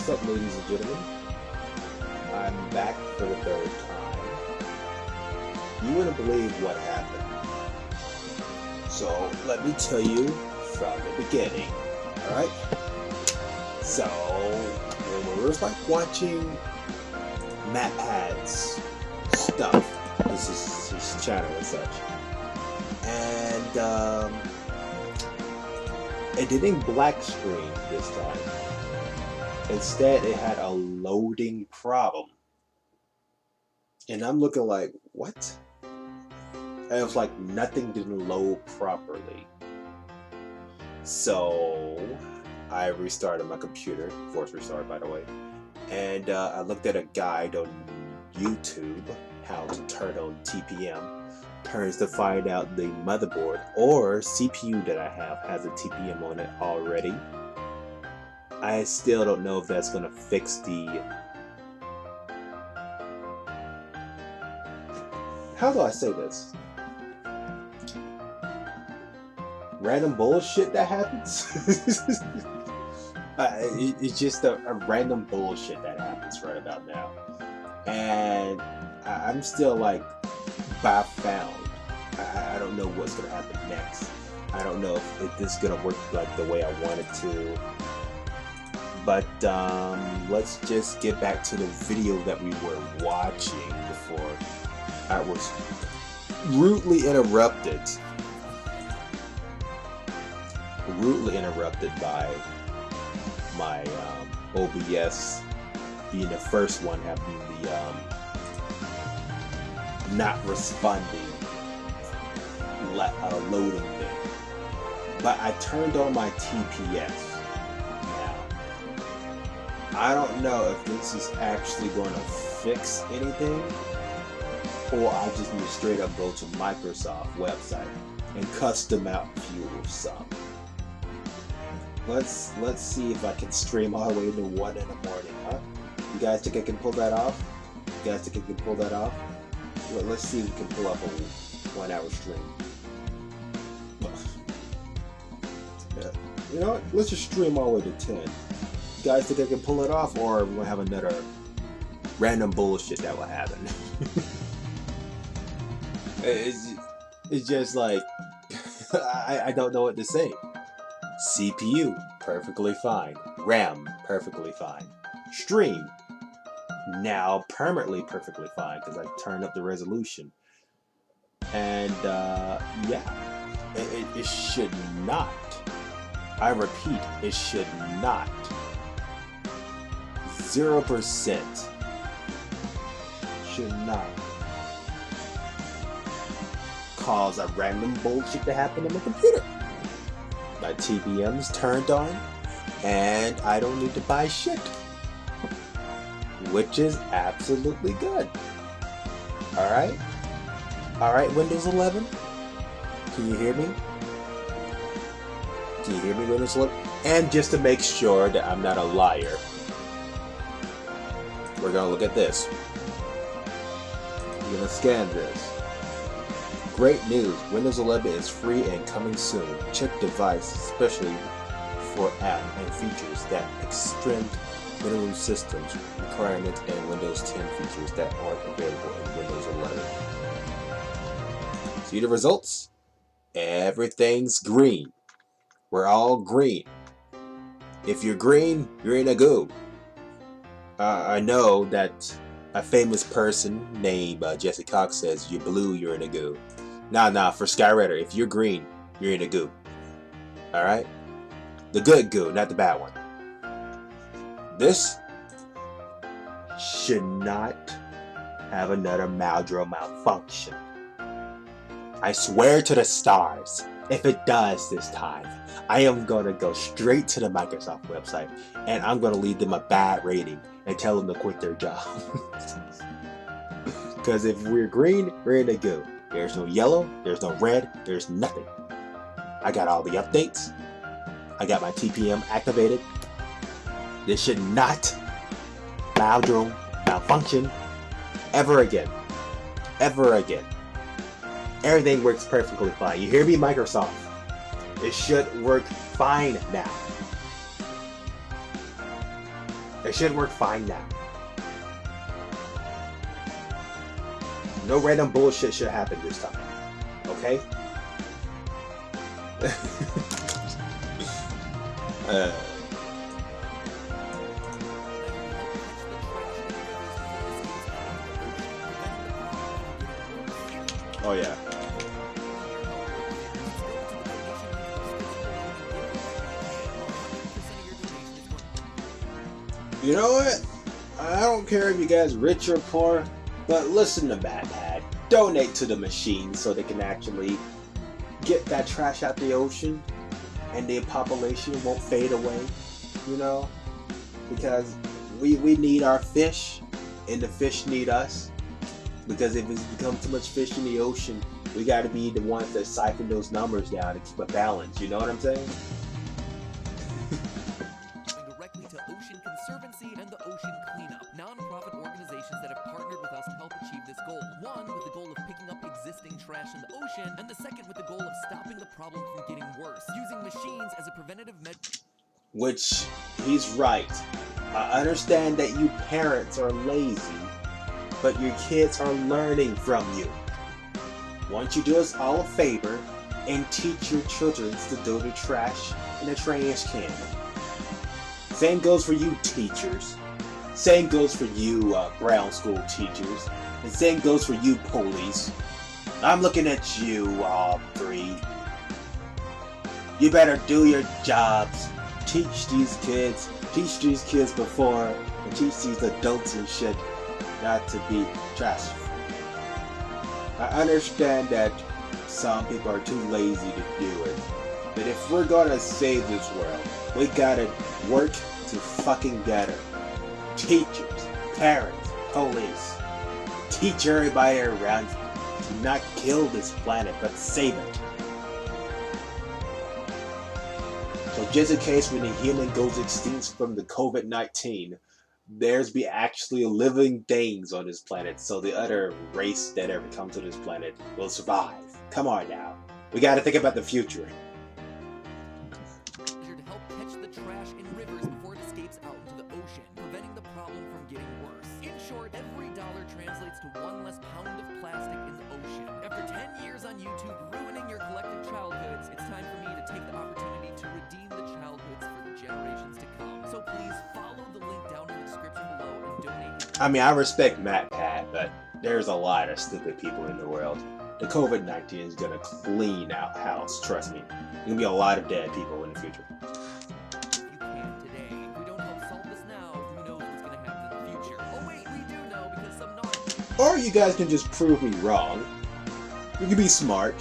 What's up, ladies and gentlemen? I'm back for the third time. You wouldn't believe what happened. So, let me tell you from the beginning. Alright? So, when we were like watching Matt Pad's stuff, this is his channel and such, and it didn't black screen this time. Instead, it had a loading problem. And I'm looking like, what? And it was like nothing didn't load properly. So I restarted my computer, force restart by the way, and I looked at a guide on YouTube, how to turn on TPM. Turns to find out the motherboard or CPU that I have has a TPM on it already. I still don't know if that's gonna fix the... How do I say this? Random bullshit that happens? It's just a random bullshit that happens right about now. And I'm still like baffled. I don't know what's gonna happen next. I don't know if this is gonna work like the way I want it to. But let's just get back to the video that we were watching before I was rudely interrupted. By my OBS being the first one having the not responding loading thing. But I turned on my TPS. I don't know if this is actually going to fix anything, or I just need to straight up go to Microsoft website and custom out fuel some. Let's see if I can stream all the way to 1 in the morning, huh? You guys think I can pull that off? You guys think I can pull that off? Well, let's see if we can pull off a 1 hour stream. Yeah. You know what? Let's just stream all the way to 10. You guys think I can pull it off, or we're gonna have another random bullshit that will happen? It's just like I don't know what to say. CPU perfectly fine. RAM perfectly fine. Stream now permanently perfectly fine because I turned up the resolution. And yeah, it should not. I repeat, it should not. 0% should not cause a random bullshit to happen on my computer. My TPM's turned on, and I don't need to buy shit, which is absolutely good. Alright? Alright, Windows 11? Can you hear me? Can you hear me, Windows 11? And just to make sure that I'm not a liar, we're gonna look at this. We're gonna scan this. Great news, Windows 11 is free and coming soon. Check device, especially for app and features that extend minimum systems requirements and Windows 10 features that aren't available in Windows 11. See the results? Everything's green. We're all green. If you're green, you're in a go. I know that a famous person named Jesse Cox says, you're blue, you're in a goo. Nah, for Skyrider, if you're green, you're in a goo. Alright? The good goo, not the bad one. This should not have another malfunction. I swear to the stars, if it does this time, I am going to go straight to the Microsoft website and I'm going to leave them a bad rating and tell them to quit their job. Because if we're green, we're in a go. There's no yellow, there's no red, there's nothing. I got all the updates. I got my TPM activated. This should not malfunction ever again. Ever again. Everything works perfectly fine. You hear me, Microsoft? It should work fine now. It It should work fine now. No random bullshit should happen this time. Okay? Oh yeah. You know what? I don't care if you guys rich or poor, but listen to MatPat. Donate to the machine so they can actually get that trash out the ocean and the population won't fade away, you know? Because we need our fish and the fish need us. Because if it's become too much fish in the ocean, we gotta be the ones that siphon those numbers down to keep a balance, you know what I'm saying? Directly to Ocean Conservancy and the Ocean Cleanup, non-profit organizations that have partnered with us to help achieve this goal. One with the goal of picking up existing trash in the ocean, and the second with the goal of stopping the problem from getting worse, using machines as a preventative measure. Which, he's right. I understand that you parents are lazy, but your kids are learning from you. Why don't you do us all a favor and teach your children to do the trash in the trash can? Same goes for you teachers. Same goes for you brown school teachers. And same goes for you police. I'm looking at you all three. You better do your jobs. Teach these kids before, and teach these adults and shit not to be trash. I understand that some people are too lazy to do it, but if we're gonna save this world, we gotta work to fucking better. Teachers, parents, police, teach everybody around you to not kill this planet, but save it. So just in case when the human goes extinct from the COVID-19, there's be actually living things on this planet, so the other race that ever comes to this planet will survive. Come on now. We gotta think about the future. To help catch the trash in rivers before it escapes out into the ocean, preventing the problem from getting worse. In short, every dollar translates to one less pound of plastic in the ocean. After 10 years on YouTube ruining your collective childhoods, it's time for me to take the opportunity to redeem the childhoods for the generations to come. So please follow the link down in the description below and donate. I mean, I respect MatPat, but there's a lot of stupid people in the world. The COVID-19 is gonna clean out house, trust me. There's gonna be a lot of dead people in the future. You can today. If we don't help solve this now, who knows what's gonna happen in the future? Oh wait, we do know because some Or you guys can just prove me wrong. You can be smart.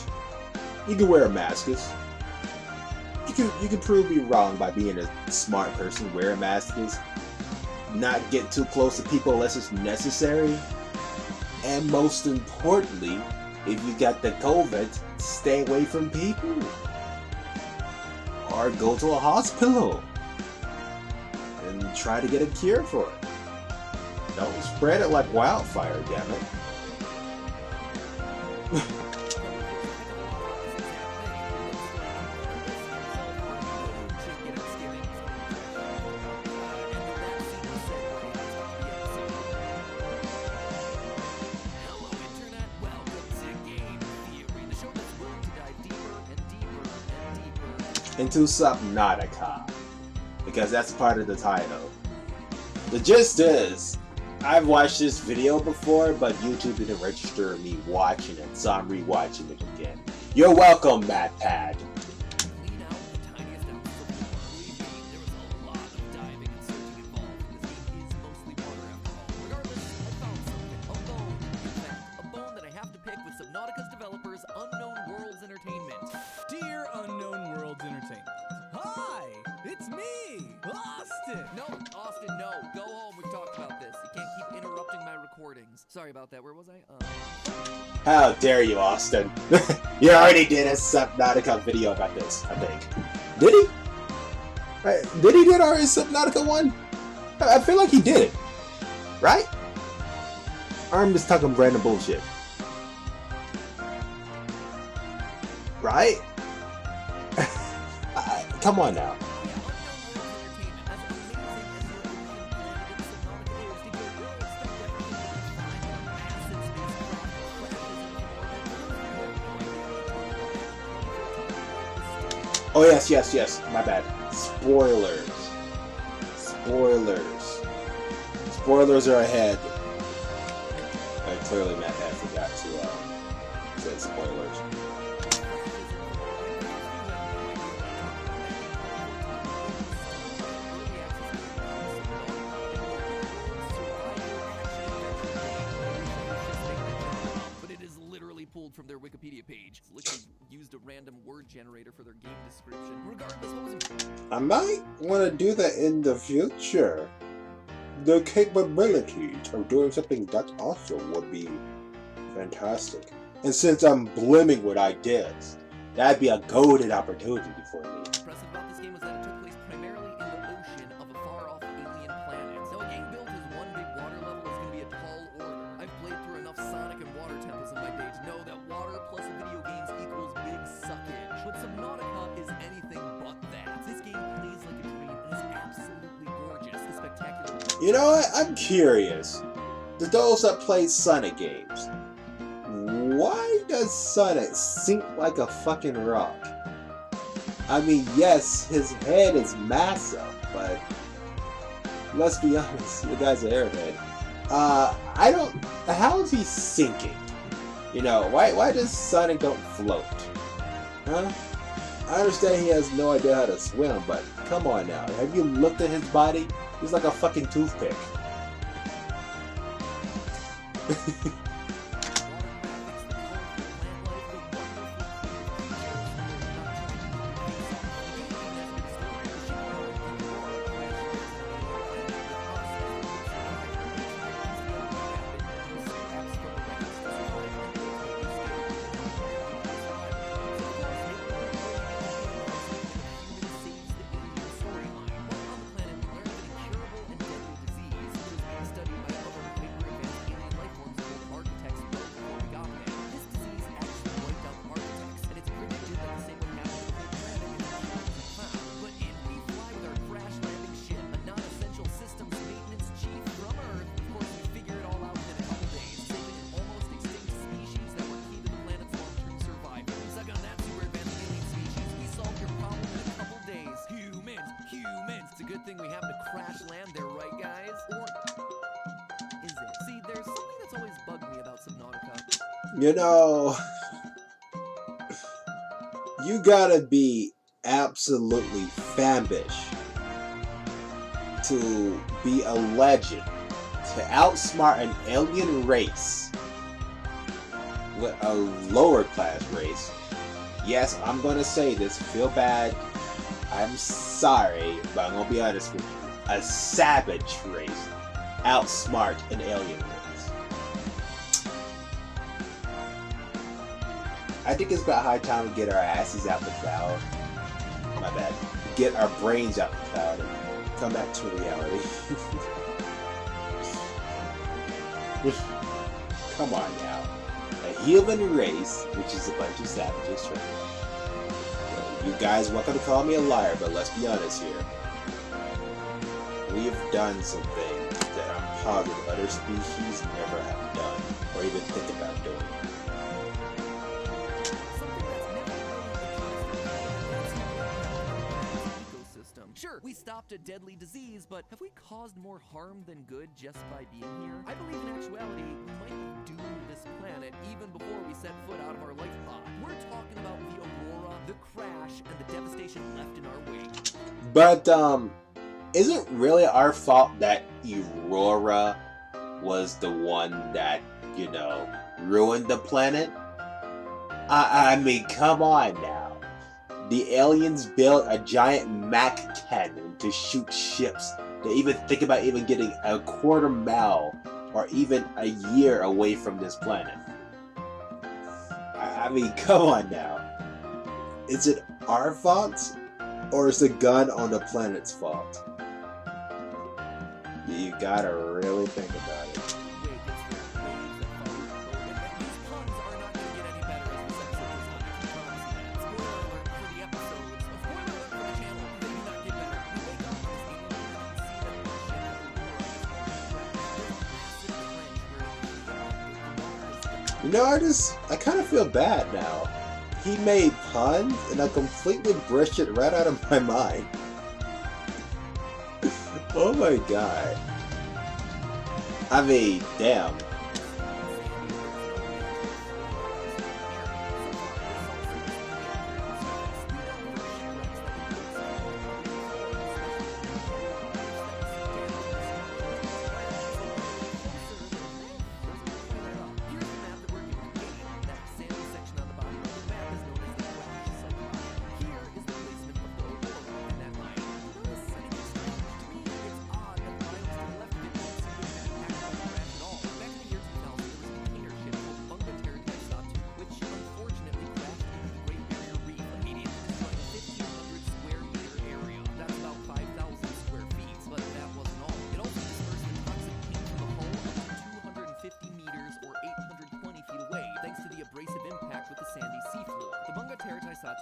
You can wear a mask. You can prove me wrong by being a smart person, wear a mask, not get too close to people unless it's necessary. And most importantly, if you got the COVID, stay away from people. Or go to a hospital and try to get a cure for it. Don't spread it like wildfire, damn it. Into Subnautica, because that's part of the title. The gist is, I've watched this video before, but YouTube didn't register me watching it, so I'm rewatching it again. You're welcome, MatPat. Subnautica's developers, Unknown Worlds Entertainment. Dear Unknown Worlds Entertainment. Hi, it's me, Austin. No, Austin, no. Go home. We've talked about this. You can't keep interrupting my recordings. Sorry about that. Where was I? How dare you, Austin? You already did a Subnautica video about this, I think. Did he? Did he do already Subnautica one? I feel like he did it. Right? Or I'm just talking random bullshit. Right? Come on now. Oh yes, yes, yes. My bad. Spoilers. Spoilers. Spoilers are ahead. Clearly, Matt had forgot to say spoilers. But it is literally pulled from their Wikipedia page. It's literally used a random word generator for their game description. Regardless, what was it? I might want to do that in the future. The capability of doing something that awesome would be fantastic. And since I'm brimming with ideas, that'd be a golden opportunity for me. Impressive about this game was that it took place primarily in the ocean of a far-off alien planet. So a game built as one big water level is going to be a tall order. I've played through enough Sonic and water temples in my day to know that water plus video games equals big suckage. But Subnautica is anything but that. This game plays like a dream and is absolutely gorgeous. It's spectacular. You know what? I'm curious. To those that play Sonic games, why does Sonic sink like a fucking rock? I mean, yes, his head is massive, but let's be honest, the guy's an airhead. How is he sinking? You know, why does Sonic don't float? Huh? I understand he has no idea how to swim, but come on now. Have you looked at his body? He's like a fucking toothpick. We have to crash land there, right, guys? Or is it? See, there's something that's always bugged me about Subnautica. You know, you gotta be absolutely famish to be a legend, to outsmart an alien race with a lower class race. Yes, I'm gonna say this, feel bad. I'm sorry, but I'm gonna be honest with you. A savage race outsmart an alien race. I think it's about high time to get our asses out the cloud. My bad. Get our brains out the cloud and come back to reality. Come on now. A human race, which is a bunch of savages, right? You guys welcome to call me a liar, but let's be honest here. We have done some things that I'm positive other species never have done, or even think about doing. Sure, we stopped a deadly disease, but have we caused more harm than good just by being here? I believe in actuality, we might have doomed this planet even before we set foot out of our life pod. We're talking about the aurora, the crash, and the devastation left in our wake. But, is it really our fault that Aurora was the one that, you know, ruined the planet? I mean, come on now. The aliens built a giant Mach cannon to shoot ships to even think about even getting a quarter mile or even a year away from this planet. I mean, come on now. Is it our fault or is the gun on the planet's fault? You gotta really think about it. You know, I kind of feel bad now. he made puns, and I completely brushed it right out of my mind. Oh my god. I mean, damn.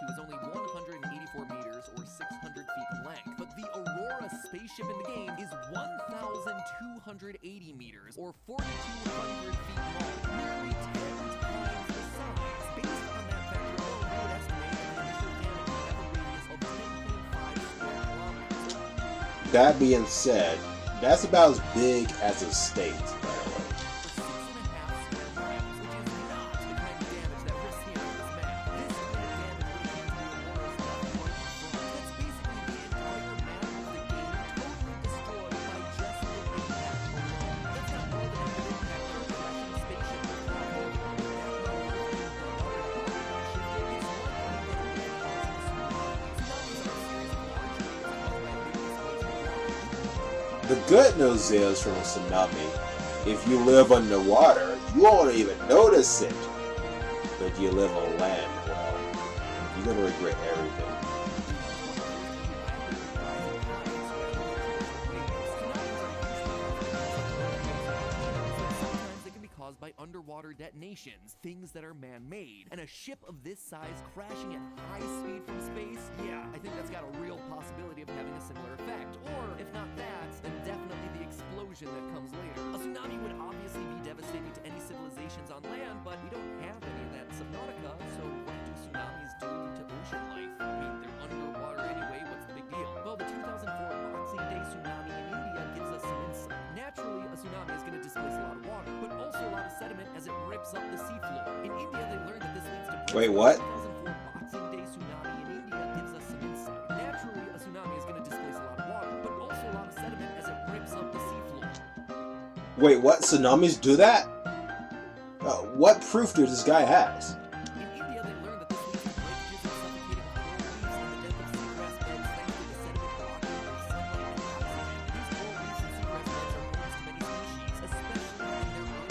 Is only 184 meters or 600 feet in length, but the Aurora spaceship in the game is 1,280 meters or 4,200 feet long, nearly 10 times the size. Based on that factor alone, we would estimate that the initial canopy have a radius of 10.5 square kilometers. That being said, that's about as big as a state, by the way. The good news is, from a tsunami, if you live underwater, you won't even notice it. But if you live on land, well, you're gonna regret everything. By underwater detonations, things that are man-made, and a ship of this size crashing at high speed from space, yeah, I think that's got a real possibility of having a similar effect. Or, if not that, then definitely the explosion that comes later. A tsunami would obviously be devastating to any civilizations on land, but we don't have any of that in Subnautica, so what do tsunamis do to ocean life? I mean, they're underwater anyway, what's the big deal? Well, the 2004 Boxing Day tsunami in India gives us some insight. Naturally, a tsunami is going to displace a lot of water, but also a lot of sediment as it rips up the seafloor. In India, they learned that this leads to... Wait, what? The 2004 Boxing Day tsunami in India gives us some insight. Naturally, a tsunami is going to displace a lot of water, but also a lot of sediment as it rips up the seafloor. Wait, what? Tsunamis do that? What proof does this guy has? In India, they learned that this leads to breakages and suffocating of coral reefs and the death of seagrass beds thanks to the sediment blocking their sunlight and oxygen. These coral reefs and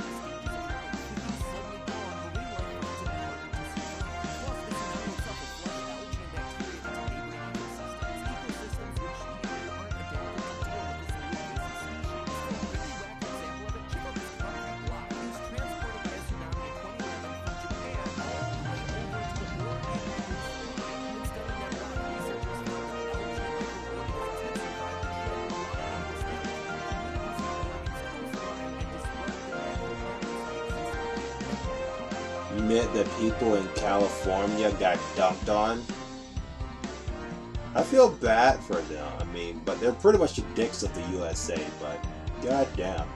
seagrass beds are homes to many species, especially in their early stages of growth. With these suddenly gone, marine life finds it harder to survive. Plus, the tsunami itself will flood algae and bacteria into neighboring ecosystems, ecosystems which either aren't adapted to deal with this new invasive species. For a really wacky example of it, check out this concrete block. It was transported by a tsunami in 2011 from Japan all the way over to the Oregon coastline. And studying that rock, researchers found that algae and microorganisms had survived the trip while You meant that people in California got dumped on? I feel bad for them, I mean, but they're pretty much the dicks of the USA, but goddamn.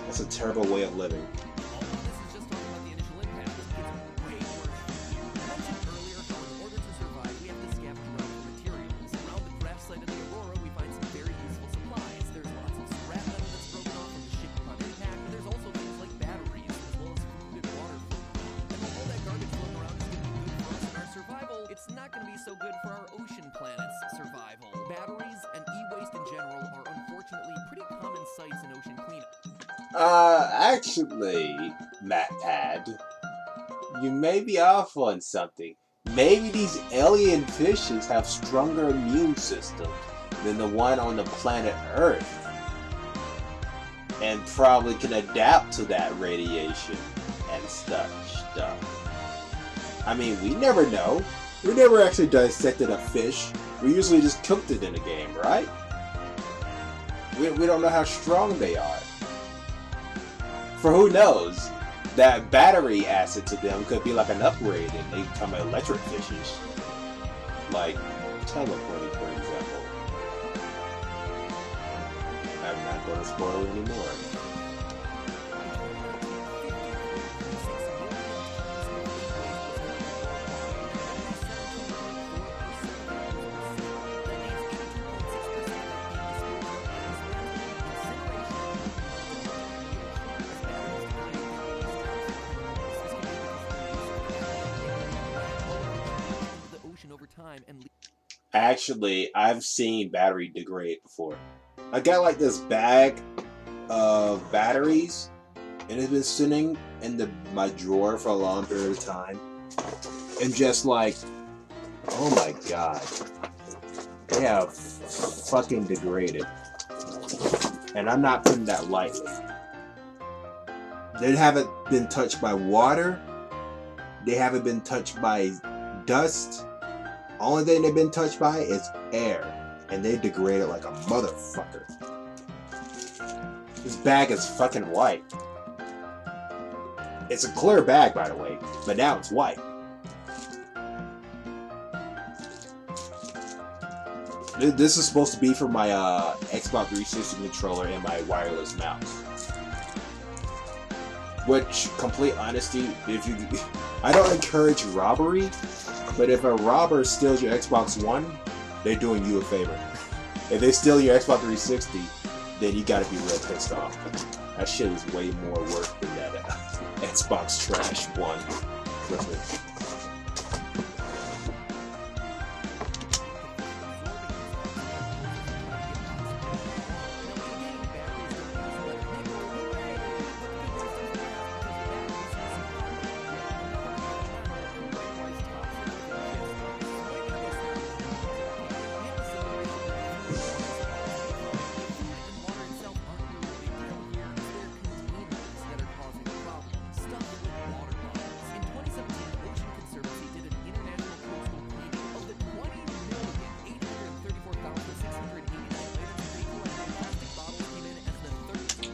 That's a terrible way of living. All of this is just talking about the initial impact. It gets way worse from here. I mentioned earlier how in order to survive, we have to scavenge around for materials. Around the crash site of the Aurora, we find some very useful supplies. There's lots of scrap metal that's broken off from the ship upon impact, and there's also things like batteries, as well as food and water floating around. And while all that garbage floating around is going to be good for us and our survival, it's not going to be so good for our ocean planet's survival. Batteries and e-waste in general are unfortunately pretty common sights in ocean cleanup. Actually, MatPad, you may be off on something. Maybe these alien fishes have stronger immune systems than the one on the planet Earth, and probably can adapt to that radiation and stuff. I mean, we never know. We never actually dissected a fish. We usually just cooked it in a game, right? We don't know how strong they are. For who knows? that battery acid to them could be like an upgrade and they become electric fishes. Like teleporting, for example. I'm not going to spoil anymore. Actually, I've seen battery degrade before. I got like this bag of batteries, and it's been sitting in my drawer for a long period of time, and just like, oh my god, they have fucking degraded, and I'm not putting that lightly. They haven't been touched by water. They haven't been touched by dust. Only thing they've been touched by is air, and they degraded like a motherfucker. This bag is fucking white. It's a clear bag, by the way, but now it's white. This is supposed to be for my Xbox 360 controller and my wireless mouse. Which, complete honesty, I don't encourage robbery. But if a robber steals your Xbox One, they're doing you a favor. If they steal your Xbox 360, then you gotta be real pissed off. That shit is way more worth than that Xbox Trash One.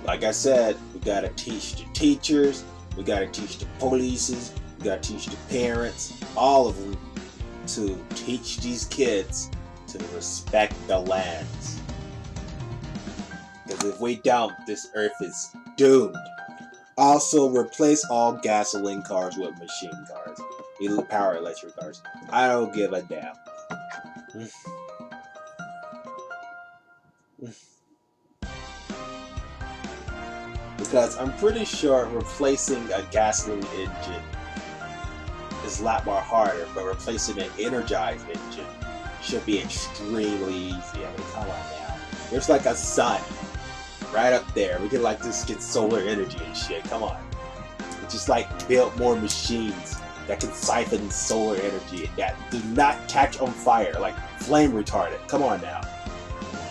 Like I said, we gotta teach the teachers, we gotta teach the police, we gotta teach the parents, all of them, to teach these kids to respect the lands. Because if we don't, this earth is doomed. Also, replace all gasoline cars with machine cars. Power electric cars. I don't give a damn. Because I'm pretty sure replacing a gasoline engine is a lot more harder, but replacing an energized engine should be extremely easy. I mean, come on now. There's like a sun right up there. We can like just get solar energy and shit. Come on. Just like build more machines that can siphon solar energy that do not catch on fire, like flame retardant. Come on now.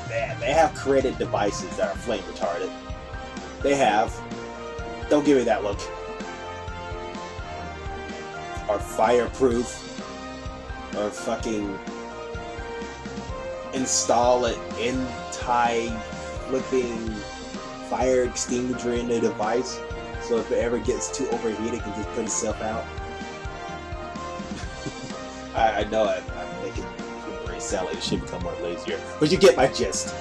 Man, they have created devices that are flame retardant. They have. Don't give me that look. Or fireproof. Or fucking install an anti-flipping fire extinguisher in the device. So if it ever gets too overheated, it can just put itself out. I know I'm making it very silly. It should become more lazier. But you get my gist.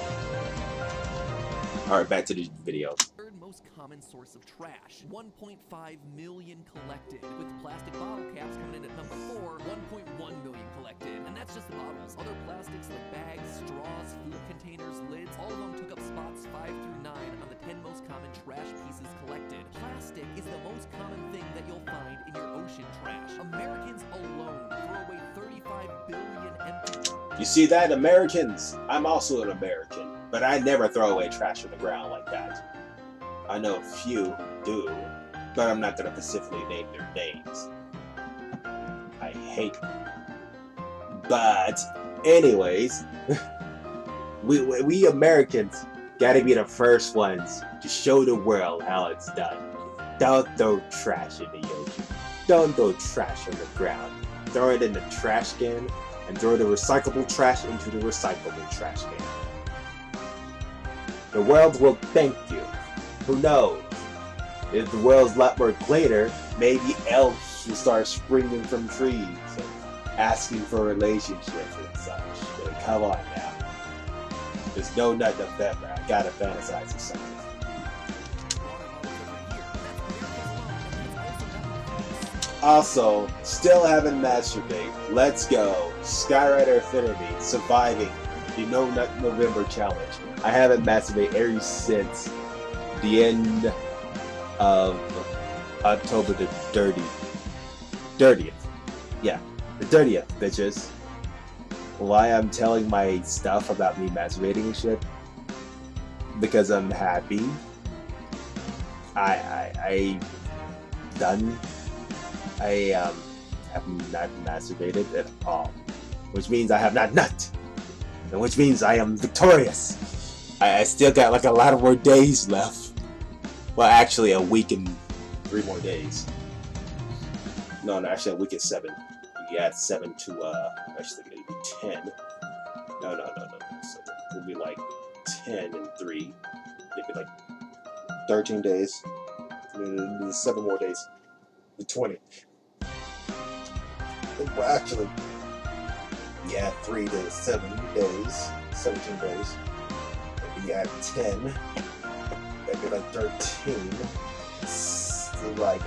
Alright, back to the video. Third most common source of trash. 1.5 million collected. With plastic bottle caps coming in at number 4, 1.1 million collected. And that's just the bottles. Other plastics like bags, straws, food containers, lids, all of them took up spots 5 through 9 on the 10 most common trash pieces collected. Plastic is the most common thing that you'll find in your ocean trash. Americans alone throw away 35 billion empty. You see that, Americans? I'm also an American, but I never throw away trash on the ground like that. I know a few do, but I'm not going to specifically name their names. I hate them. But, anyways, we Americans gotta be the first ones to show the world how it's done. Don't throw trash in the ocean. Don't throw trash on the ground. Throw it in the trash can and throw the recyclable trash into the recyclable trash can. The world will thank you. Who knows? If the world's a lot more cleaner, maybe elves will start springing from trees and asking for relationships and such. But come on now. There's no nut November. I gotta fantasize or something. Also, still haven't masturbated. Let's go. Skyrider Affinity, surviving the No Nut November challenge. I haven't masturbated ever since the end of October the 30th. Yeah, the 30th, bitches. Why I'm telling my stuff about me masturbating and shit? Because I'm happy. I have not masturbated at all, which means I have not nut, and which means I am victorious. I still got like a lot of more days left. Well, actually, a week and 3 more days. No, actually, a week and 7. You add 7 to actually it'd be 10. No. So it'll be like 10 and 3. It'd be like 13 days. It'll be 7 more days. 20. Well, actually, yeah, 3 to 7 days, 17 days. If you add 10, that'd be like 13. So like,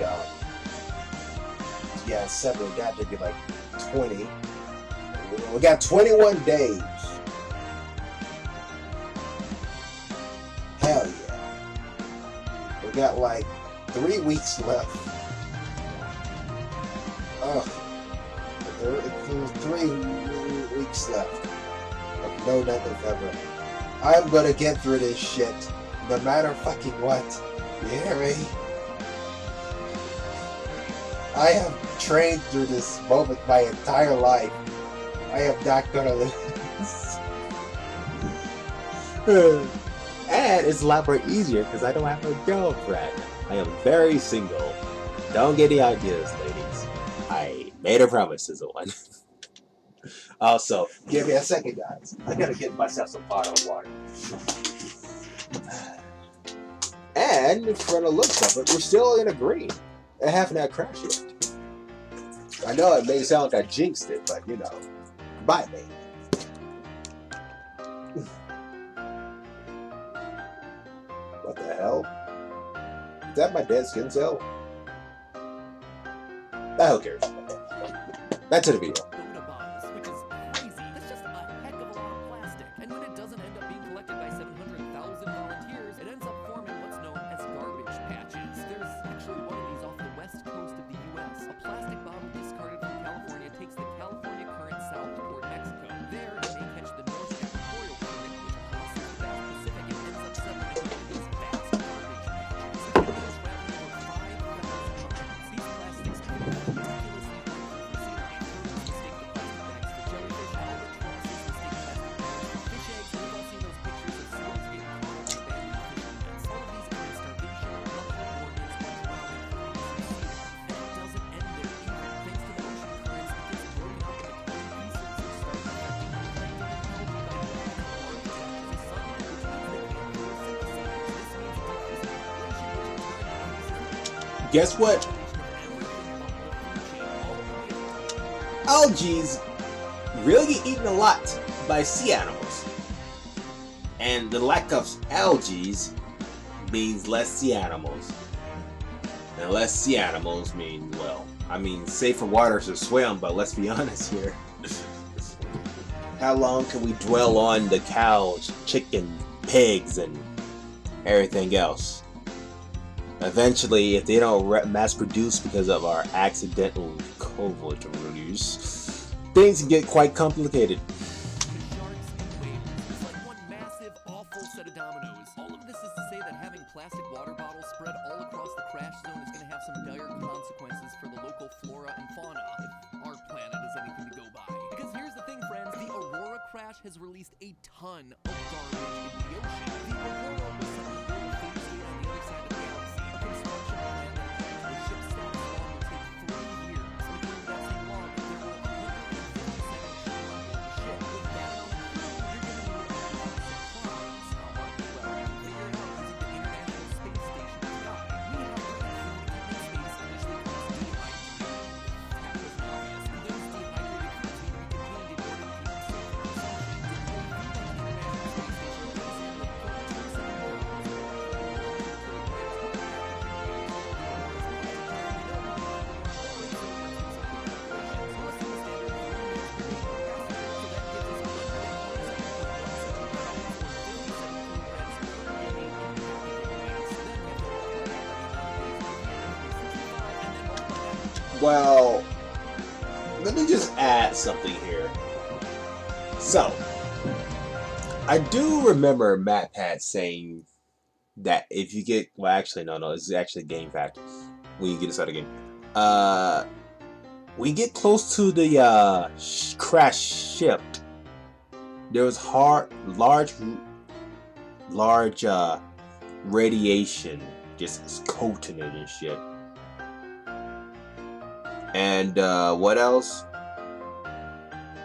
yeah, 7 of that would be like 20. We got 21 days. Hell yeah. We got like 3 weeks left. There's 3 weeks left of No Nut November. I'm gonna get through this shit, no matter fucking what. You hear me? I have trained through this moment my entire life. I am not gonna lose. And it's a lot more easier because I don't have a girlfriend. I am very single. Don't get any ideas, ladies. I made a promise as a one. Also, give me a second, guys. I gotta get myself some bottled water. And for the looks of it, we're still in a green. I haven't had crash yet. I know it may sound like I jinxed it, but you know, bye, me. What the hell? Is that my dead skin cell? Who cares? Back to the video. Which is crazy. That's just a heck of a lot of plastic. And when it doesn't end up being collected by 700,000 volunteers, it ends up forming what's known as garbage patches. There's actually one of these off the west coast of the U.S. A plastic bottle discarded from California takes the California current south toward Mexico. There, it may catch the north equatorial current, which crosses the South Pacific and ends up settling into these vast garbage patches. It is wrapped over 5,000 times. These plastics can be ridiculously Guess what? Algae's really get eaten a lot by sea animals. And the lack of algae means less sea animals. And less sea animals mean, well, I mean, safer waters to swim, but let's be honest here. How long can we dwell on the cows, chicken, pigs, and everything else? Eventually, if they don't mass produce because of our accidental covert release, things can get quite complicated. Sharks and whales. It's like one massive, awful set of dominoes. All of this is to say that having plastic water bottles spread all across the crash zone is going to have some dire consequences for the local flora and fauna, if our planet is anything to go by. Because here's the thing, friends, the Aurora crash has released a ton of garbage into the ocean. The Aurora was set to build a phase gate on the other side of the galaxy, a construction plan that according to the ship's status log will take 3 years. And during that same log, there were 157 people on board the ship. With that amount of crew, you're going to need a lot of supplies. How much? Well, figure it out using the International Space Station's guide. We have to Well, let me just add something here. So, I do remember MatPat saying that if you get, well, actually, no, it's actually game fact. When you get inside the game, when you get close to the crash ship, there was large radiation just coating it and shit. And what else?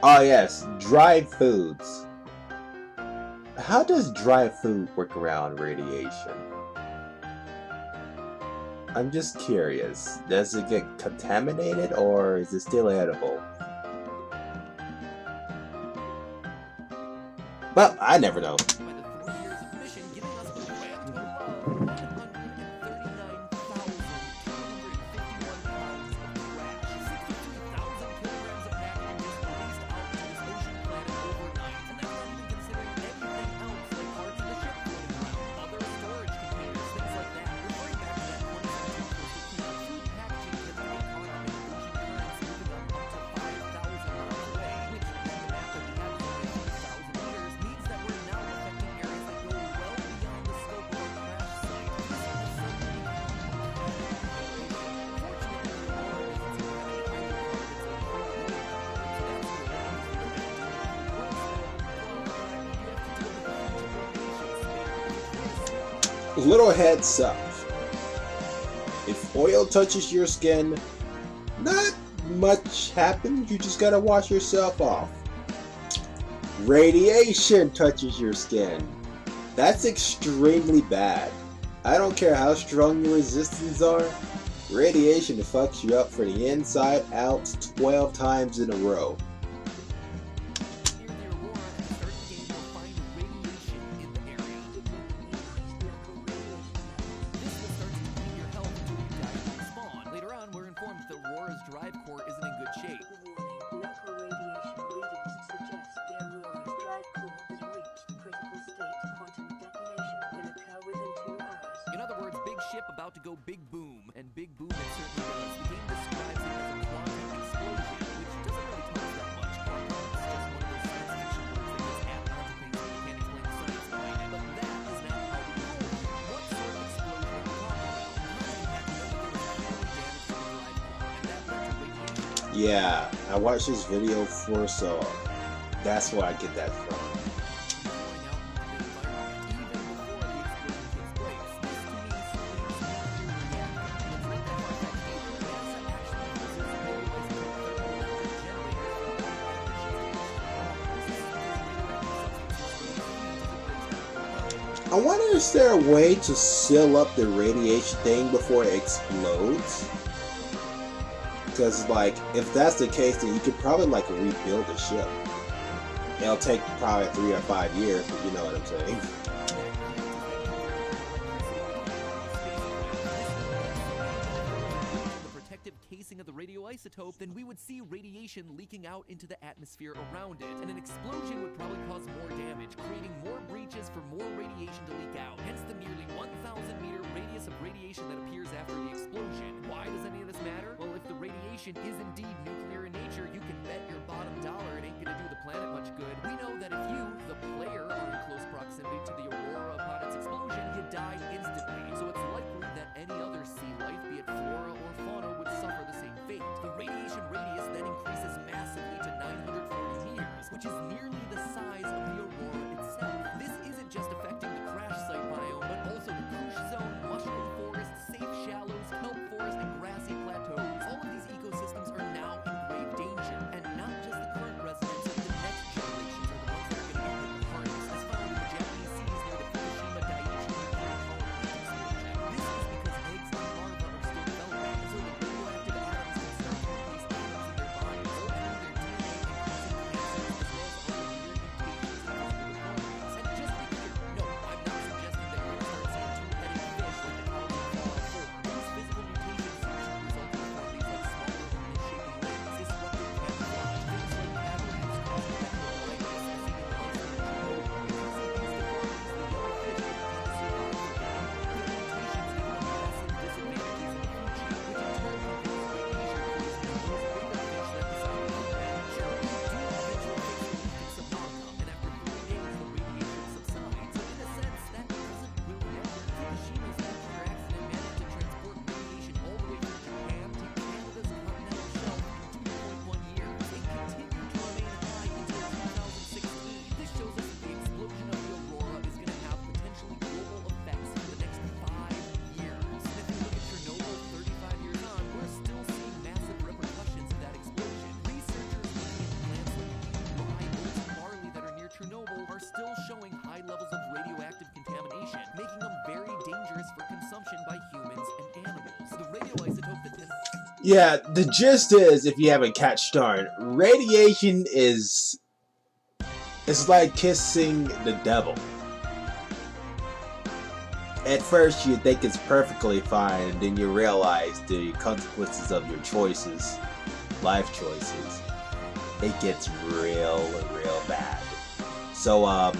Oh yes, dried foods. How does dry food work around radiation? I'm just curious. Does it get contaminated or is it still edible? Well, I never know. By the 3 years of mission, giving us a grand total of 139,251 pounds of trash. 63,000 kilograms of packages released out to this ocean planet overnight. And that's not even considering anything else like parts of the ship floating around, other storage containers, things like that. Referring back to that 2017 post, food packaging has been caught up in ocean currents moving up to 5,000 miles away, which, on the map that we have is only 1,000 meters, means that we're now affecting areas that go well beyond the scope of our crash site. Little heads up. If oil touches your skin, not much happens. You just gotta wash yourself off. Radiation touches your skin. That's extremely bad. I don't care how strong your resistance are. Radiation fucks you up from the inside out 12 times in a row. Near the Aurora, at the start of the game, you'll find radiation in the area. This will start to deplete your health until you die and respawn. Later on, we're informed that the Aurora's drive core isn't in good shape. Local radiation readings suggest the Aurora's drive core has reached the critical state. Quantum detonation will occur within 2 hours. In other words, big ship about to go big boom. And big boom it certainly does. The game describes it as a quantum explosion, which doesn't really tell us that much. Quantum is just one of those science fiction words that gets added onto things when you can't explain the science behind it. But that is not how we roll. What sort of explosion are we talking about? How many happen that there was no damage to the drive core, and that led to radiation? Yeah, I watched this video before, so that's where I get that from. I wonder, is there a way to seal up the radiation thing before it explodes? Because, like, if that's the case, then you could probably, like, rebuild the ship. It'll take probably 3 or 5 years, but you know what I'm saying. The protective casing of the radioisotope, then we would see radiation leaking out into the atmosphere around it, and an explosion would probably cause more damage, creating more breaches for more radiation to leak out. Hence the nearly 1,000-meter radius of radiation that appears after the explosion. Why does any of this matter? Well, if the radiation is indeed nuclear in nature, you can bet your bottom dollar it ain't gonna do the planet much good. We know that if you, the player, are in close proximity to the Aurora upon its explosion, you die instantly. So it's likely that any other sea life, be it flora or fauna, would suffer the same fate. The radiation radius then increases massively to 940 meters, which is nearly the size of the Aurora itself. This isn't just affecting the crash site biome, but also the Koosh zone, mushroom forest, safe shallows, kelp forest, and grassy plateaus. All of these ecosystems are now in Yeah, the gist is, if you haven't catched on, radiation is... It's like kissing the devil. At first you think it's perfectly fine, and then you realize the consequences of your choices, life choices, it gets real bad. So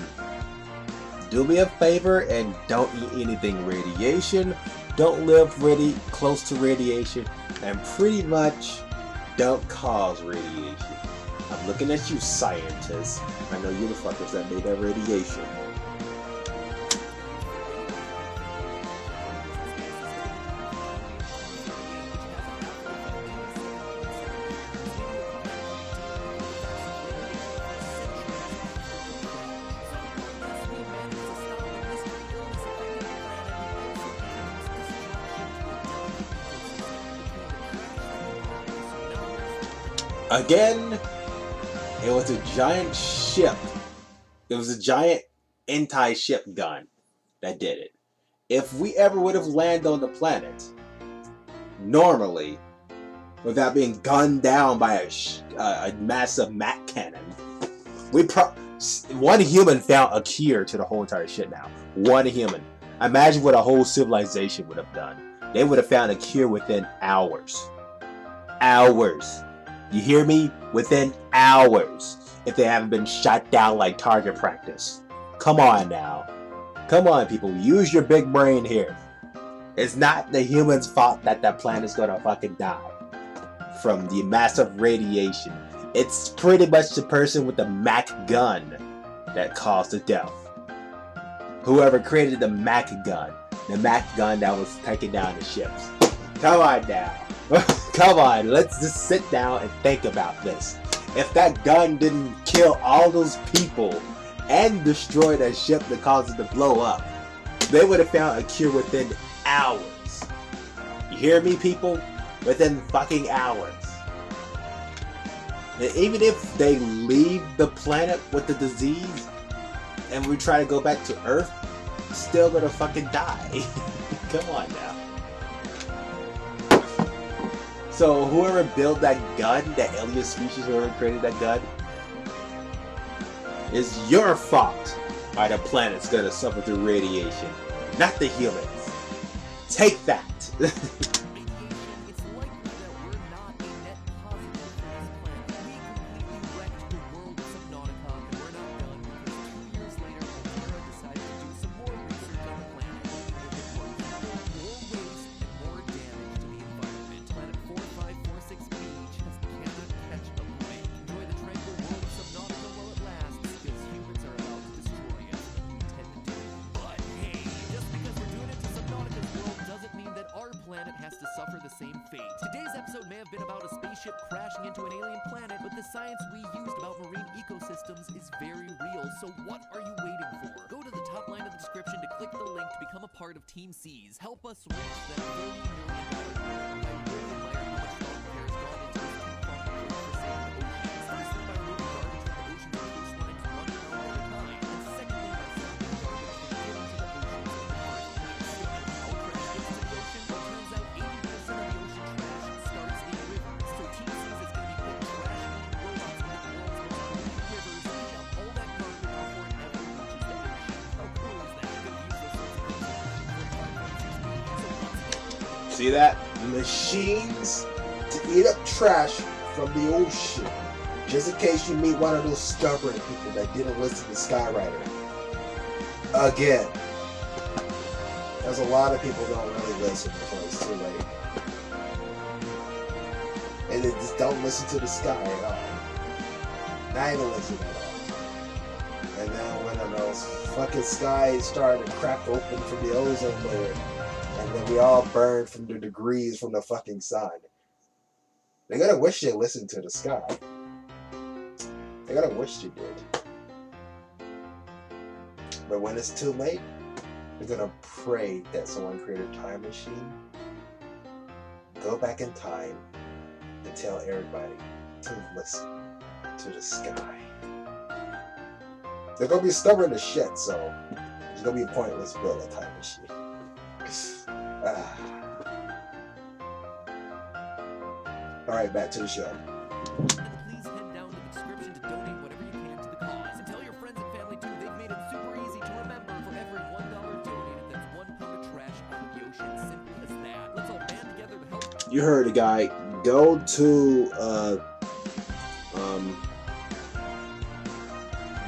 do me a favor and don't eat anything radiation, don't live really close to radiation, and pretty much don't cause radiation. I'm looking at you, scientists. I know you the fuckers that made that radiation. Again, it was a giant ship. It was a giant anti-ship gun that did it. If we ever would have landed on the planet, normally, without being gunned down by a massive Mac cannon, one human found a cure to the whole entire shit now. One human. Imagine what a whole civilization would have done. They would have found a cure within hours. Hours. You hear me? Within hours. If they haven't been shot down like target practice. Come on now. Come on, people. Use your big brain here. It's not the humans' fault that that planet's gonna fucking die from the massive radiation. It's pretty much the person with the Mac gun that caused the death. Whoever created the Mac gun. The Mac gun that was taking down the ships. Come on now. Come on, let's just sit down and think about this. If that gun didn't kill all those people and destroy that ship that caused it to blow up, they would have found a cure within hours. You hear me, people? Within fucking hours. And even if they leave the planet with the disease and we try to go back to Earth, still gonna fucking die. Come on now. So whoever built that gun, that alien species, whoever created that gun, is your fault. Why the planet's gonna suffer through radiation, not the humans. Take that. Has to suffer the same fate. Today's episode may have been about a spaceship crashing into an alien planet, but the science we used about marine ecosystems is very real, so what are you waiting for? Go to the top line of the description to click the link to become a part of Team C's. Help us reach that $30 million goal. I really admire how much thought care has gone into this two-pronged approach to saving the oceans. Firstly, by removing garbage from the ocean coastlines 1 pound at a time, and secondly, by stopping garbage from getting to the oceans in the first place. How trash gets to the ocean? Well, turns out 80% of the ocean trash starts in rivers. So Team C's is going to be putting trash-eating robots into the world's most polluted rivers, cleaning up all that garbage before it ever reaches the ocean. How cool is that? Going to use those sorts of things. See that? Machines to eat up trash from the ocean. Just in case you meet one of those stubborn people that didn't listen to Skyrider. Again. There's a lot of people don't really listen before it's too late. And they just don't listen to the sky at all. Not even listen at all. And now when those fucking skies started to crack open from the ozone layer, and then we all burned from the degrees from the fucking sun, they're gonna wish they listened to the sky. They're gonna wish they did. But when it's too late, they're gonna pray that someone created a time machine, go back in time, and tell everybody to listen to the sky. They're gonna be stubborn as shit, so it's gonna be pointless to build a time machine. All right, back to the show. And please head down to the description to donate whatever you can to the cause. And tell your friends and family too. They've made it super easy to remember. For every $1 donated, that's 1 pound of trash out of the ocean. Simple as that. Let's all band together to help. You heard the guy. Go to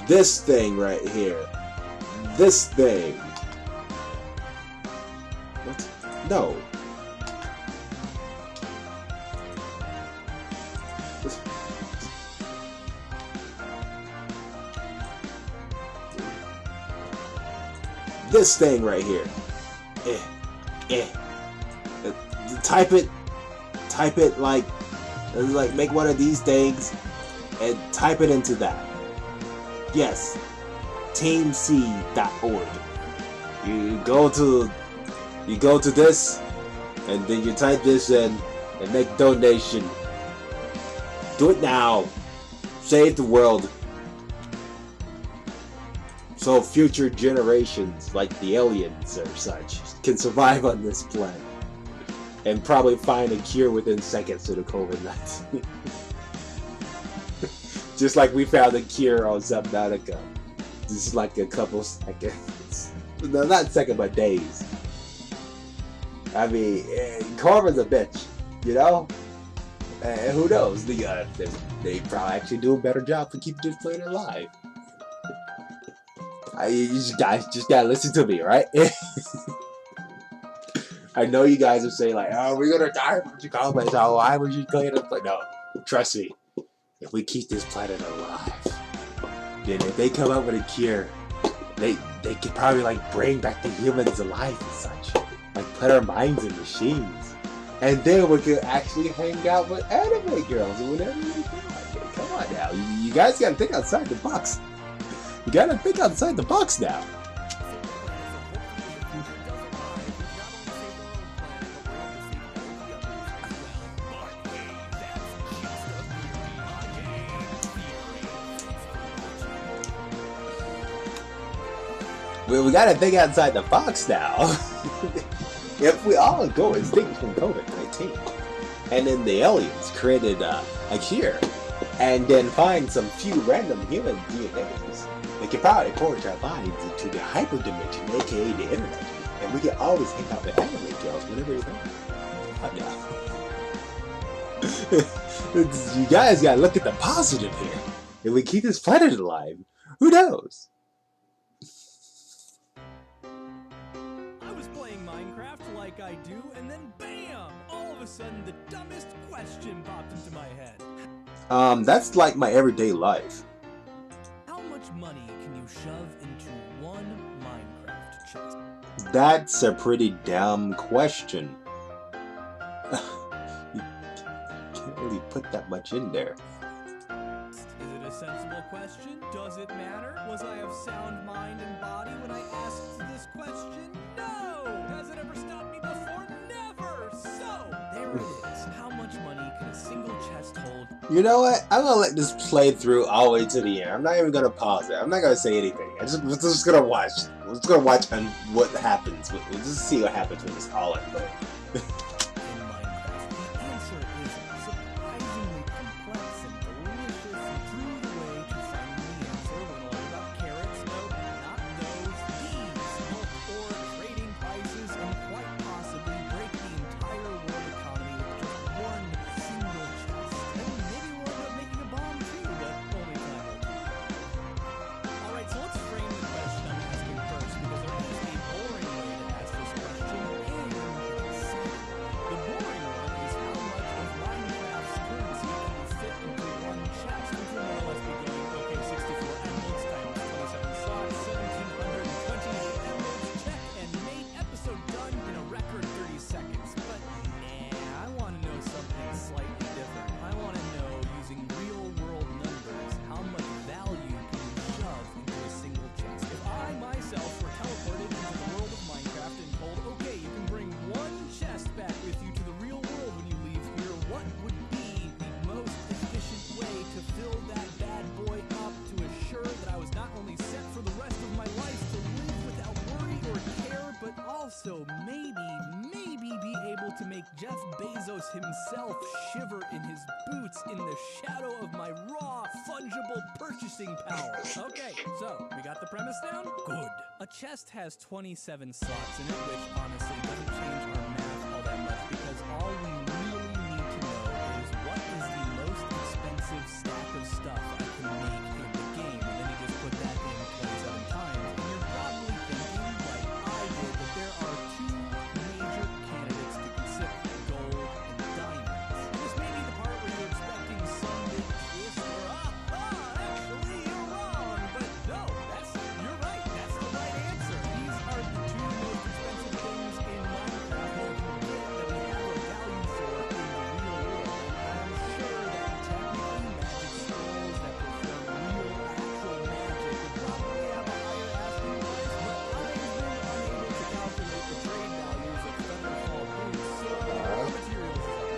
this thing right here. This thing. What? No. This thing right here. Type it like make one of these things and type it into that. Yes, teamc.org. You go to this, and then you type this in and make donation. Do it now. Save the world, so future generations like the aliens or such can survive on this planet and probably find a cure within seconds to the COVID-19. Just like we found a cure on Subnautica. Just like a couple seconds. No, not seconds, but days. I mean, Corbin's a bitch, you know? And who knows? They probably actually do a better job for keeping this planet alive. You guys just gotta listen to me, right? I know you guys are saying like, oh, we're gonna die from the COVID, so why would you go ahead and play? No, trust me. If we keep this planet alive, then if they come up with a cure, they could probably like bring back the humans alive and such, like put our minds in machines, and then we could actually hang out with anime girls or whatever we feel like it. Come on now, you guys gotta think outside the box. You gotta think outside the box now. We gotta think outside the box now. If we all go extinct from COVID-19, and then the aliens created a cure, and then find some few random human DNAs, they could probably port our minds into the hyperdimension, aka the internet, and we can always hang out with anime girls whenever we want. You guys gotta look at the positive here. If we keep this planet alive, who knows? Like I do, and then BAM! All of a sudden, the dumbest question popped into my head. That's like my everyday life. How much money can you shove into one Minecraft chest? That's a pretty dumb question. You can't really put that much in there. Is it a sensible question? Does it matter? Was I of sound mind and body when I asked this question? No! Has it ever stopped me before? Never! So, there it is. How much money can a single chest hold? You know what? I'm gonna let this play through all the way to the end. I'm not even gonna pause it. I'm not gonna say anything. We're just gonna watch. We're just gonna watch on what happens. We'll just see what happens when it's all unfold. Also, maybe be able to make Jeff Bezos Bezos himself shiver in his boots in the shadow of my raw, fungible purchasing power. Okay, so we got the premise down? Good. A chest has 27 slots in it, which honestly doesn't change our math all that much because all we really need to know is what is the most expensive stack of stuff I can make in the game, and then you just put that in 27 times, and you're probably thinking, like I did, that there are two major candidates to consider, gold and diamonds. And this may be the part where you're expecting some big twist or, actually you're wrong, but no, you're right, that's the right answer. These are the two most expensive things in Minecraft that you can get that we have a value for in the real world. I'm sure that technically magic scrolls that perform real, actual magic would probably have a higher asking price, but I've been unable to calculate the trade values of Featherfall boots, so raw materials is up there.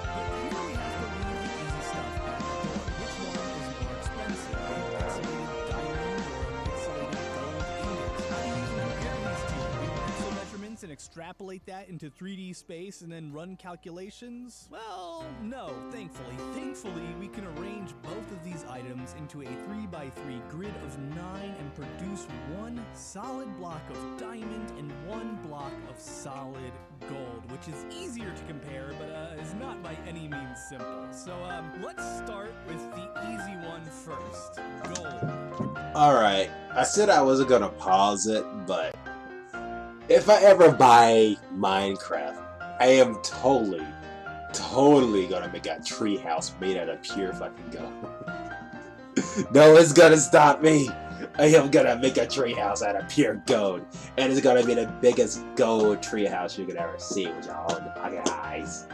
But here we have to leave the easy stuff at the door. Which one is more expensive, a pixelated diamond or a pixelated gold ingot? How do you compare these two? Do you pixel measurements and extrapolate that into 3D space and then run calculations? Well, no, thankfully. Thankfully, we can arrange both of these items into a 3x3 grid of 9 and produce one solid block of diamond and one block of solid gold, which is easier to compare, but is not by any means simple. So, let's start with the easy one first. Gold. Alright, I said I wasn't gonna pause it, but if I ever buy Minecraft, I am totally gonna make a treehouse made out of pure fucking gold. No one's gonna stop me. I am gonna make a treehouse out of pure gold, and it's gonna be the biggest gold treehouse you could ever see with your own fucking eyes.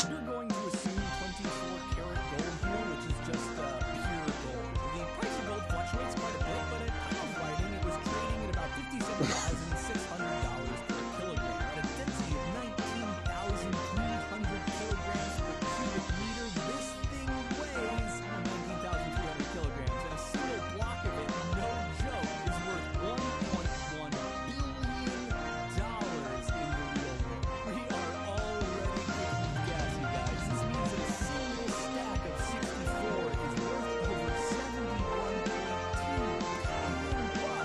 You're going to assume 24 karat gold here, which is just pure gold. The price of gold fluctuates quite a bit, but at time of writing, it was trading at about $57,600 per kilogram at a density of 19,300 kilograms per cubic meter. This thing weighs 19,300 kilograms, and a single block of it, no joke, is worth $1.1 billion in the real world. We are already cooking gas, you guys. This means that a single stack of 64 is worth over $71.2 billion,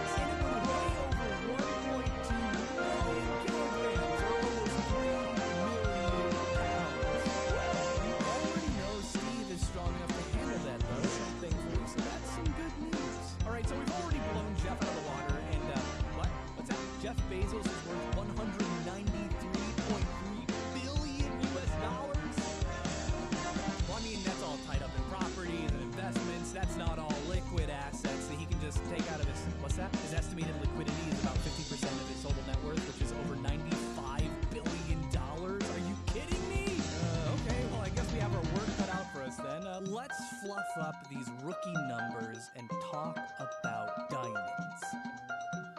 and it would weigh over 1.2 million kilograms, or almost 3 million pounds. Well, you already know Steve is strong enough to handle that, though, thankfully, so that's some good news. Alright, so we've already blown Jeff out of the water, and, what's that? Jeff Bezos is worth $193.3 billion US dollars? Well, I mean, that's all tied up in properties and investments. That's not all liquid assets that he can just take out of his, what's that? His estimated liquidity is about 50% of his total net worth, which is over $95 billion. Are you kidding me? Okay, well, I guess we have our work cut out for us then. Let's fluff up these rookie numbers and talk about diamonds.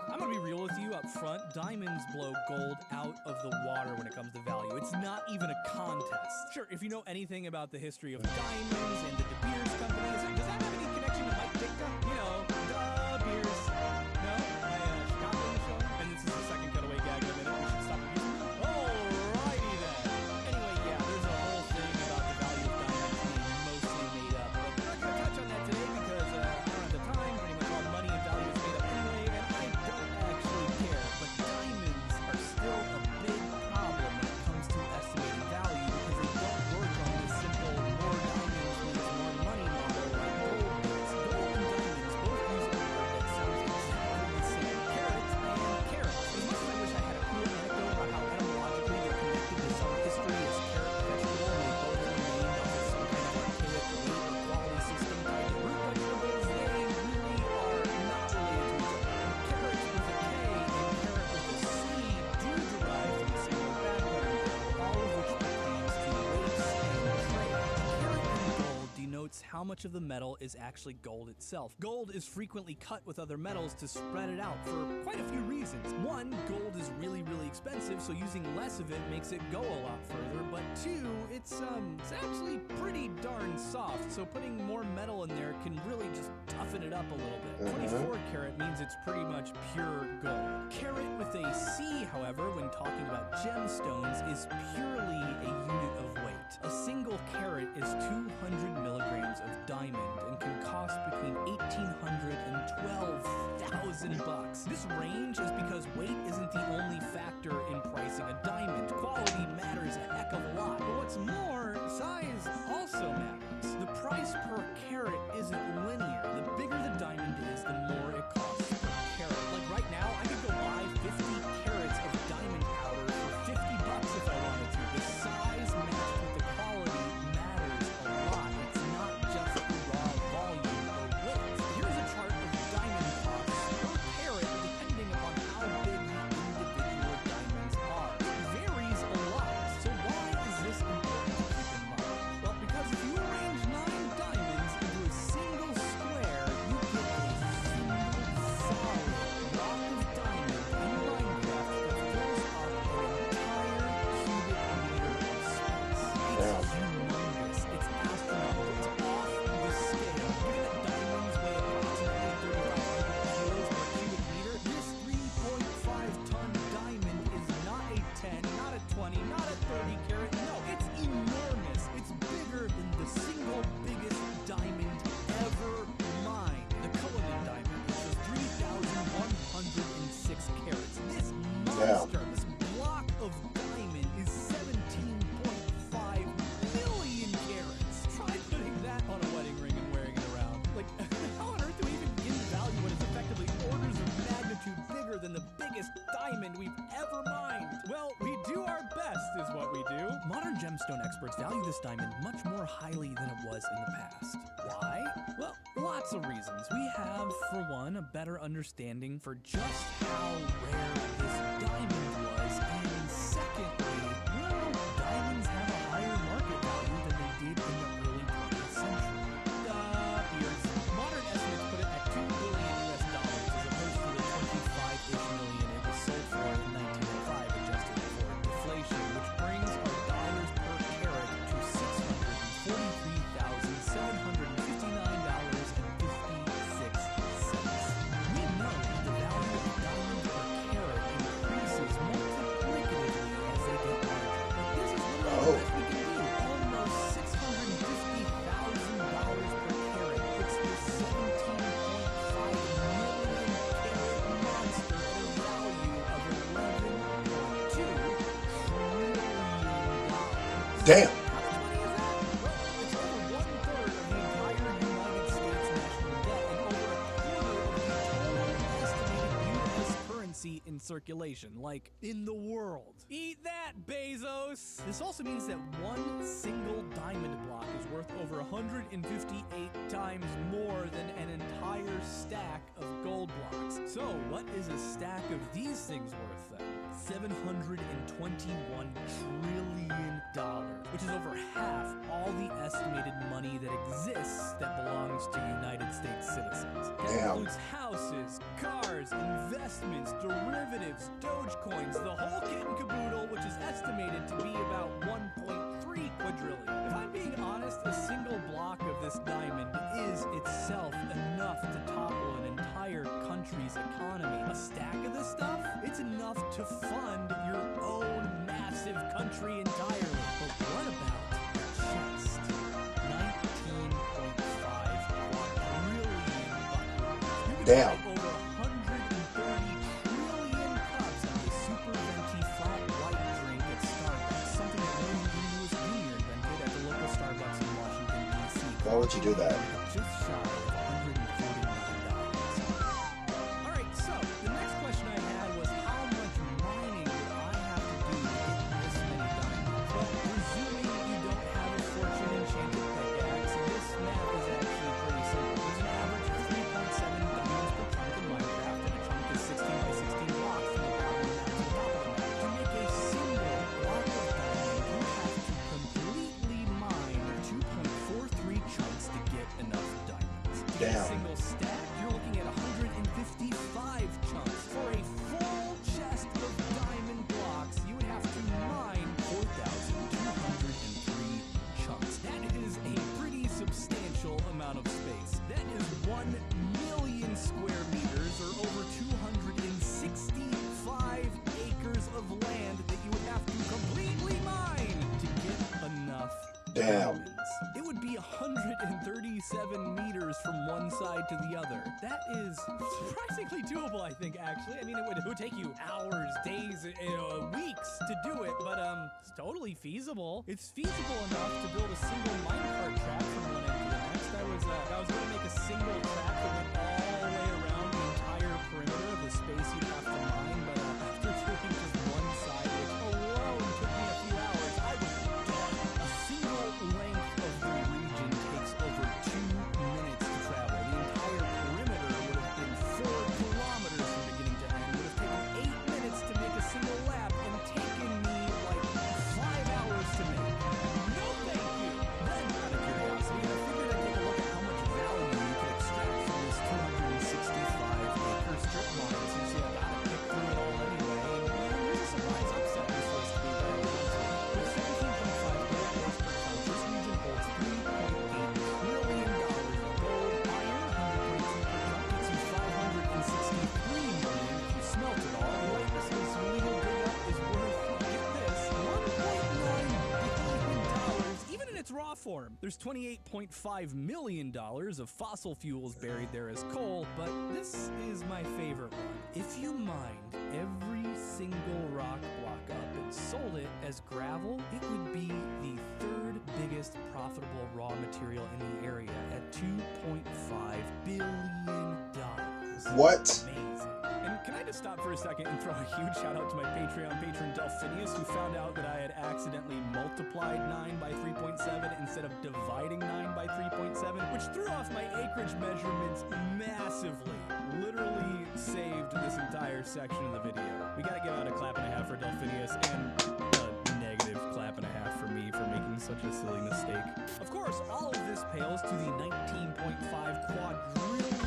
I'm gonna be real with you up front. Diamonds blow gold out of the water when it comes to value. It's not even a contest. Sure, if you know anything about the history of diamonds and the De Beers companies, does that have any connection to Mike Ditka? You know, De Beers. No? My Chicago show? And this is the second cutaway gag in a minute. We should stop abusing it. Alrighty then. Anyway, yeah, there's a whole thing about the value of diamonds being mostly made up, but we're not gonna touch on that today because I don't have the time. Pretty much all money and value is made up anyway, and I don't actually care. But diamonds are still a big problem when it comes to estimating value because they don't work on this simple more diamonds means more money model like gold does. Gold and diamonds both how much of the metal is actually gold itself. Gold is frequently cut with other metals to spread it out for quite a few reasons. One, gold is really, really expensive, so using less of it makes it go a lot further. But two, it's actually pretty darn soft, so putting more metal in there can really just toughen it up a little bit. 24 karat means it's pretty much pure gold. Carat with a C, however, when talking about gemstones, is purely a unit of weight. A single carat is 200 milligrams of diamond and can cost between $1,800 and $12,000. This range is because weight isn't the only factor in pricing a diamond. Quality matters a heck of a lot. But what's more, size also matters. The price per carat isn't linear. The bigger the diamond is, the more it costs per carat. Like right now, I could go buy 50 carats of diamond powder for $50 if I wanted to. The size matched with the quality matters a lot. It's not just the raw volume or weight. Here's a chart of diamond costs per carat depending upon how big the individual diamonds are. It varies a lot. So why is this important to keep in mind? Well, because if you arrange 9 diamonds into a single square, you get a single solid block of diamond in Minecraft that fills up an entire cubic meter of space. It's humongous. It's astronomical. It's off the scale. Given that diamonds weigh approximately 3,500 kilos per cubic meter, this 3.5-ton diamond is not a 10, not a 20, not a 30 carat. No, it's enormous. It's bigger than the single biggest diamond ever mined. The Cullinan diamond, which was 3,106 carats. This monster, this block of diamond is 17.5 million carats. Try putting that on a wedding ring and wearing it around. Like, how on earth do we even begin to value what is effectively orders of magnitude bigger than the biggest diamond we've ever mined? Well, we do our best is what we do. Modern gemstone experts value this diamond much more highly than it was in the past. Why? Well, lots of reasons. We have, for one, a better understanding for just how rare this diamond was, and secondly, well, diamonds have a higher market value than they did in the early 20th century. Years. Modern estimates put it at $2 billion US as opposed to the 25-ish million it was sold for in 1905, adjusted for deflation, which brings our dollars per carat to $649,759.56. We know that the value of diamond per carat increases multiplicatively as they get larger. But this is one of the best we can do. Almost $650,000 per carat puts this 17.5 million carat monster at a value of $11.2 trillion. Damn. How much money is that? Well, it's over 1/3 of the entire United States national debt and over 1/4 of the total estimated U.S. currency in circulation, like in the world. Eat that, Bezos! This also means that one single diamond block is worth over 158 times more than an entire stack of gold blocks. So, what is a stack of these things worth then? $721 trillion, which is over half all the estimated money that exists that belongs to United States citizens. That includes houses, cars, investments, derivatives, Dogecoins, the whole kit and caboodle, which is estimated to be about 1.3 quadrillion. If I'm being honest, a single block of this diamond is itself enough to topple an entire country's economy. A stack of this stuff, it's enough to fund your own massive country entirely. But what about the chest? 19.5 quadrillion buckaroos. You could buy over 130 trillion cups of the super venti flat white drink at Starbucks, something that William Lewis Jr. invented at the local Starbucks in Washington, D.C. Why would you do that? Just shy of $140 million. Alright, so the next question I had was how much mining would I have to do to get this many diamonds? Well, presuming you don't have a fortune enchanted pickaxe, this math is actually pretty simple. There's an average of 3.7 diamonds per chunk in Minecraft, and a chunk is 16 by 16 blocks from the bottom down to the top of the map. To make a single block of diamond, you have to completely mine 2.43 chunks to get to get a Damn. single stack, you're looking at 155 chunks. For a full chest of diamond blocks, you would have to mine 4,203 chunks. That is a pretty substantial amount of space. That is 1 million square meters, or over 265 acres of land that you would have to completely mine to get enough Damn. diamonds. It would be 137 meters from one side to the other. That is surprisingly doable, I think, actually. I mean, it would take you hours, days, weeks to do it, but it's totally feasible. It's feasible enough to build a single minecart track from one end to the next. I was going to make a single track that went all the way around the entire perimeter of the space you'd have to mine, but after doing just one side, which alone took me a few hours, I was done. A single length of the region takes over 2 minutes to travel. The entire perimeter would have been 4 kilometers from beginning to end. It would have taken 8 minutes to make a single lap and taken me like 5 hours to make. No thank you! Then, out of curiosity, I figured I'd take a look at how much value you could extract from this 265-acre strip mine, since you gotta pick through it all anyway. And there's a surprise upside this was to be very honest. With 17.5 dollars per ton, this region holds $3.8 million of gold. Iron, 122 per ton, gets you $563 million if you smelt it all. The lightness's legal dig-up is worth, get this, $1.9 billion, even in its raw form. There's $28.5 million of fossil fuels buried there as coal, but this is my favorite one. If you mined every single rock block up and sold it as gravel, it would be the third biggest profitable raw material in the area at $2.5 billion. What? Amazing. And can I just stop for a second and throw a huge shout out to my Patreon patron Delphinius, who found out that I had accidentally multiplied 9 by 3.7 instead of dividing 9 by 3.7, which threw off my acreage measurements massively. Literally saved this entire section of the video. We gotta give out a clap and a half for Delphinius, and a negative clap and a half for me for making such a silly mistake. Of course, all of this pales to the $19.5 quadrillion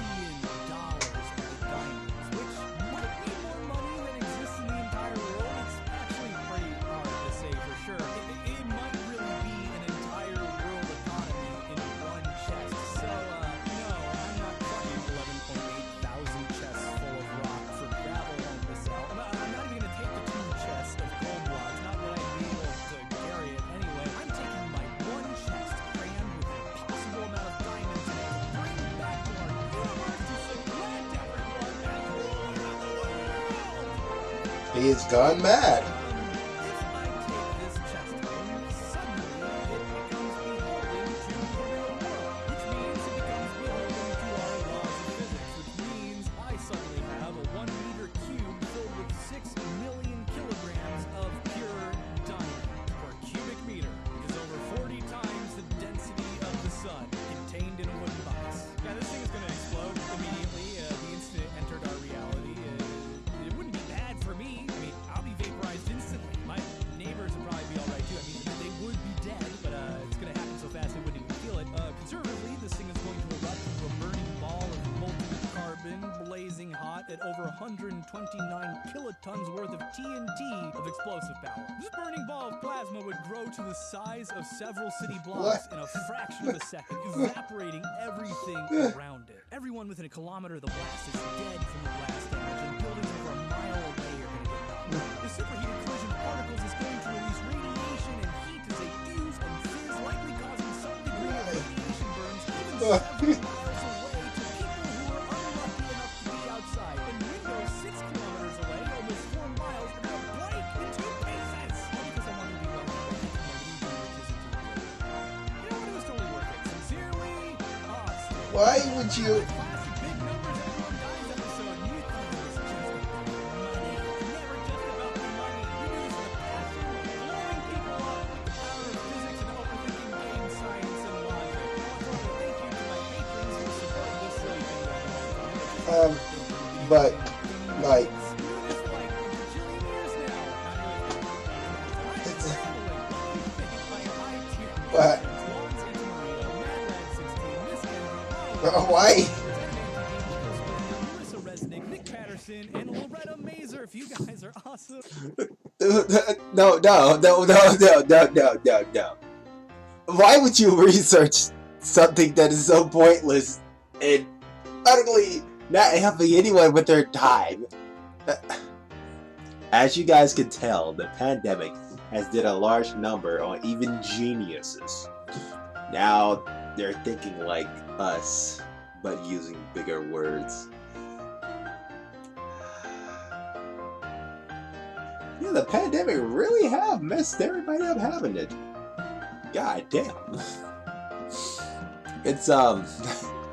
diamonds, which might be more money than exists in the entire world. It's actually pretty hard to say for sure. It might really be an entire world economy in one chest. So, no, I'm not fucking 11.8 thousand chests full of rock for gravel home to sell. I'm not even gonna take the 2 chests of gold blocks, not that I'd be able to carry it anyway. I'm taking my 1 chest crammed with an impossible amount of diamonds in it to bring back to our universe to supplant everyone and rule around the world! He's gone mad. If I take this chest home, suddenly it becomes beholden to the real world, which means it becomes beholden to our laws of physics, which means I suddenly have a 1 meter cube filled with 6 million kilograms of pure diamond per cubic meter, which is over 40 times the density of the sun, contained in a wooden box. Yeah, this thing is going to explode immediately the instant it entered our reality. It wouldn't be bad for me. I mean, I'll be vaporized instantly. My neighbors would probably be alright too. I mean, they would be dead, but it's gonna happen so fast they wouldn't even feel it. Conservatively, this thing is going to erupt into a burning ball of molten carbon, blazing hot at over 129 kilotons worth of TNT of explosive power. This burning ball of plasma would grow to the size of several city blocks in a fraction of a second, evaporating everything around it. Everyone within a kilometer of the blast is dead from the blast damage, and buildings over a mile away are going to get knocked. The superheated collision of particles is going to release radiation and heat as they fuse and fizz, likely causing some degree of radiation burns even several miles away to people who are unlucky enough to be outside. And windows 6 kilometers away, almost 4 miles, are going to break in 2 pieces! All because I wanted to be wealthy by taking my legion riches into the building. You know what? It was totally worth it. Sincerely, Austin. Why would you? Classic big numbers, everyone dies episode. You thought it was just about money. Never just about the money. We do this with a passion, blowing people up with the power of physics and overthinking game science and logic. I want to thank you to my patrons who support this silly thing that I'm doing. But like, but Why? Marissa Resnick, Nick Patterson, and Loretta Mazer. If you guys are awesome. No. Why would you research something that is so pointless and utterly not helping anyone with their time? As you guys can tell, the pandemic has did a large number on even geniuses. Now they're thinking like us, but using bigger words. Yeah, the pandemic really have messed everybody up, haven't it? God damn. It's